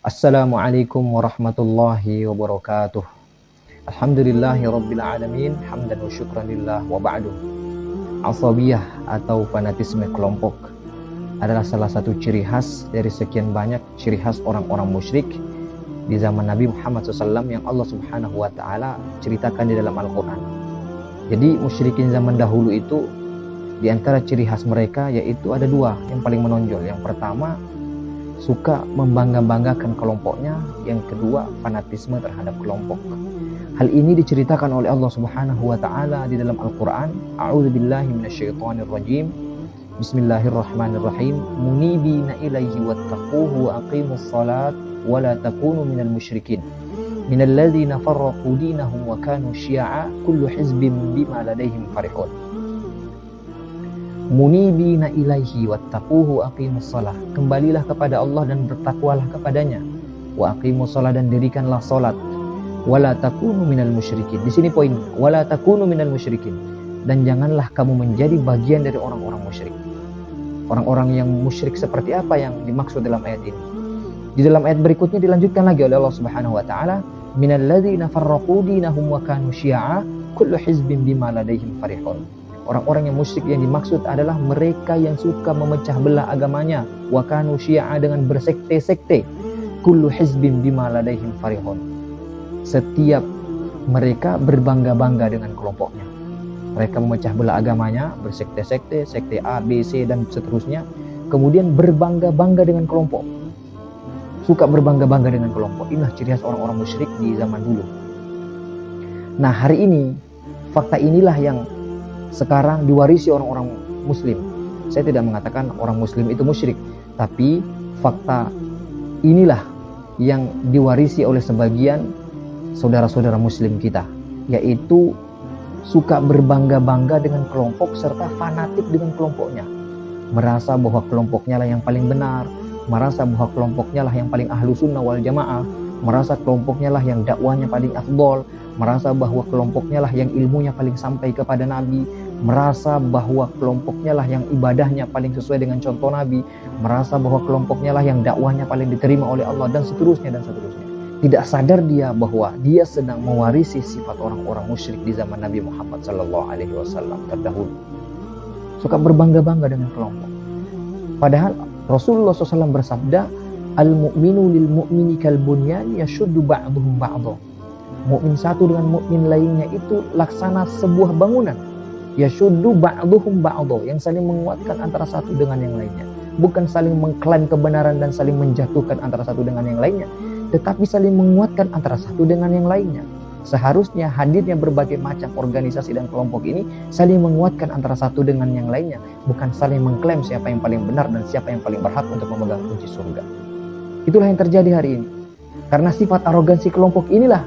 Assalamualaikum warahmatullahi wabarakatuh. Alhamdulillahi rabbil alamin, hamdan wa syukran lillah wa ba'du. Asabiyah atau fanatisme kelompok adalah salah satu ciri khas dari sekian banyak ciri khas orang-orang musyrik di zaman Nabi Muhammad SAW yang Allah Subhanahu wa Ta'ala ceritakan di dalam Al-Quran. Jadi musyrikin zaman dahulu itu, di antara ciri khas mereka yaitu ada dua yang paling menonjol. Yang pertama, suka membangga-banggakan kelompoknya. Yang kedua, fanatisme terhadap kelompok. Hal ini diceritakan oleh Allah Subhanahu wa Ta'ala di dalam Al-Quran. A'udzubillahi minasyaitonirrajim. Bismillahirrahmanirrahim. Munibina ilaihi wattaquhu wa aqimus salat wa la takunu minal musyrikin minal ladzina farraqu dinahum wa kanu syi'a kullu hizbin bima ladaihim farihun. Munibina ilaihi wattaquhu wa aqimus salah. Kembalilah kepada Allah dan bertakwalah kepadanya. Wa aqimus salah, dan dirikanlah salat. Wala takunu minal musyrikin. Di sini poin, wala takunu minal musyrikin. Dan janganlah kamu menjadi bagian dari orang-orang musyrik. Orang-orang yang musyrik seperti apa yang dimaksud dalam ayat ini? Di dalam ayat berikutnya dilanjutkan lagi oleh Allah Subhanahu wa Ta'ala, minal ladzina farraqu dinahum wa kanu syi'a kullu hizbin bima ladaihim farihun. Orang-orang yang musyrik yang dimaksud adalah mereka yang suka memecah belah agamanya. Wa kanu syi'a, dengan bersekte-sekte. Kullu hizbin bima ladaihim farihun. Setiap mereka berbangga-bangga dengan kelompoknya. Mereka memecah belah agamanya, bersekte-sekte, sekte A, B, C, dan seterusnya. Kemudian berbangga-bangga dengan kelompok. Suka berbangga-bangga dengan kelompok. Inilah ciri khas orang-orang musyrik di zaman dulu. Nah, hari ini, fakta inilah yang sekarang diwarisi orang-orang muslim. Saya tidak mengatakan orang muslim itu musyrik, tapi fakta inilah yang diwarisi oleh sebagian saudara-saudara muslim kita, yaitu suka berbangga-bangga dengan kelompok serta fanatik dengan kelompoknya. Merasa bahwa kelompoknya lah yang paling benar, merasa bahwa kelompoknya lah yang paling ahlu sunnah wal jamaah, merasa kelompoknya lah yang dakwahnya paling afdol, merasa bahwa kelompoknya lah yang ilmunya paling sampai kepada Nabi, merasa bahwa kelompoknya lah yang ibadahnya paling sesuai dengan contoh Nabi, merasa bahwa kelompoknya lah yang dakwahnya paling diterima oleh Allah, dan seterusnya dan seterusnya. Tidak sadar dia bahwa dia sedang mewarisi sifat orang-orang musyrik di zaman Nabi Muhammad SAW terdahulu. Suka berbangga-bangga dengan kelompok. Padahal Rasulullah SAW bersabda, al-mu'minu lil mu'mini kal bunyan yashuddu ba'duhum ba'dha. Mukmin satu dengan mukmin lainnya itu laksana sebuah bangunan. Yashuddu ba'duhum ba'dha, yang saling menguatkan antara satu dengan yang lainnya. Bukan saling mengklaim kebenaran dan saling menjatuhkan antara satu dengan yang lainnya, tetapi saling menguatkan antara satu dengan yang lainnya. Seharusnya hadirnya berbagai macam organisasi dan kelompok ini saling menguatkan antara satu dengan yang lainnya, bukan saling mengklaim siapa yang paling benar dan siapa yang paling berhak untuk memegang kunci surga. Itulah yang terjadi hari ini. Karena sifat arogansi kelompok inilah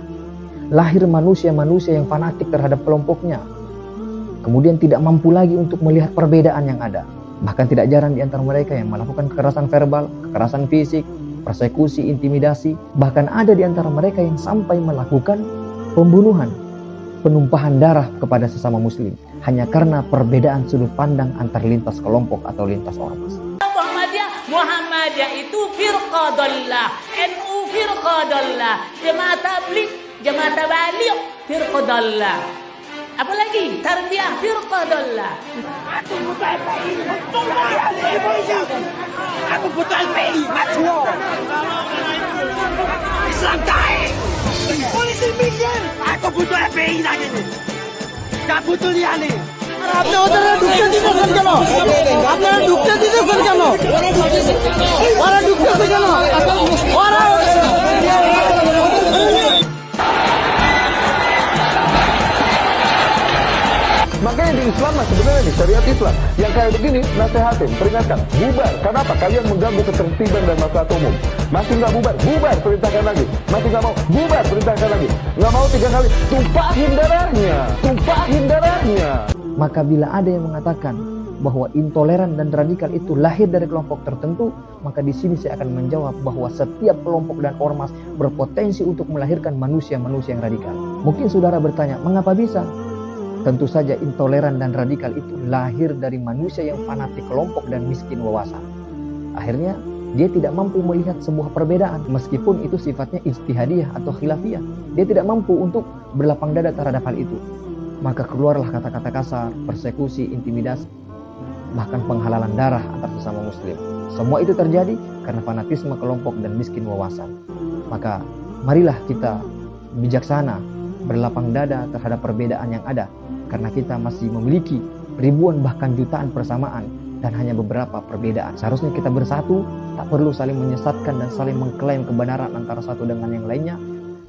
lahir manusia-manusia yang fanatik terhadap kelompoknya. Kemudian tidak mampu lagi untuk melihat perbedaan yang ada. Bahkan tidak jarang di antara mereka yang melakukan kekerasan verbal, kekerasan fisik, persekusi, intimidasi. Bahkan ada di antara mereka yang sampai melakukan pembunuhan, penumpahan darah kepada sesama muslim, hanya karena perbedaan sudut pandang antar lintas kelompok atau lintas ormas. Muhammadiyah itu firqah dhallah, NU firqah dhallah, Jemaah Tabligh, Jemaah Tabaligh firqah dhallah. Apalagi tarbiyah firqah dhallah. Aku butuh FPI, aku butuh FPI, maju. Islam kaya. Polisi mikir, aku butuh FPI lagi nih. Gak butuh dia nih. আপনারা ঢুকতে দিতেছেন কেন? আপনারা ঢুকতে দিতেছেন কেন? ওরা ঢুকতেছে কেন? ওরা Makanya di Islam sebenarnya di syariat Islam yang kayak begini nasihatin, peringatkan, bubar. Kenapa? Kalian mengganggu ketertiban dan maslahat umum. Masih nggak bubar, bubar, perintahkan lagi. Masih nggak mau, bubar, perintahkan lagi. Nggak mau 3 kali, tumpahin darahnya, tumpahin darahnya. Maka bila ada yang mengatakan bahwa intoleran dan radikal itu lahir dari kelompok tertentu, maka di sini saya akan menjawab bahwa setiap kelompok dan ormas berpotensi untuk melahirkan manusia-manusia yang radikal. Mungkin saudara bertanya, mengapa bisa? Tentu saja intoleran dan radikal itu lahir dari manusia yang fanatik kelompok dan miskin wawasan. Akhirnya Dia tidak mampu melihat sebuah perbedaan meskipun itu sifatnya ijtihadiyah atau khilafiyah. Dia tidak mampu untuk berlapang dada terhadap hal itu. Maka keluarlah kata-kata kasar, persekusi, intimidasi, bahkan penghalalan darah antar sesama muslim. Semua itu terjadi karena fanatisme kelompok dan miskin wawasan. Maka marilah kita bijaksana, berlapang dada terhadap perbedaan yang ada, karena kita masih memiliki ribuan bahkan jutaan persamaan dan hanya beberapa perbedaan. Seharusnya kita bersatu, tak perlu saling menyesatkan dan saling mengklaim kebenaran antara satu dengan yang lainnya,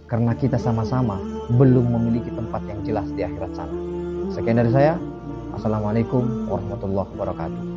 karena kita sama-sama belum memiliki tempat yang jelas di akhirat sana. Sekian dari saya. Assalamualaikum warahmatullahi wabarakatuh.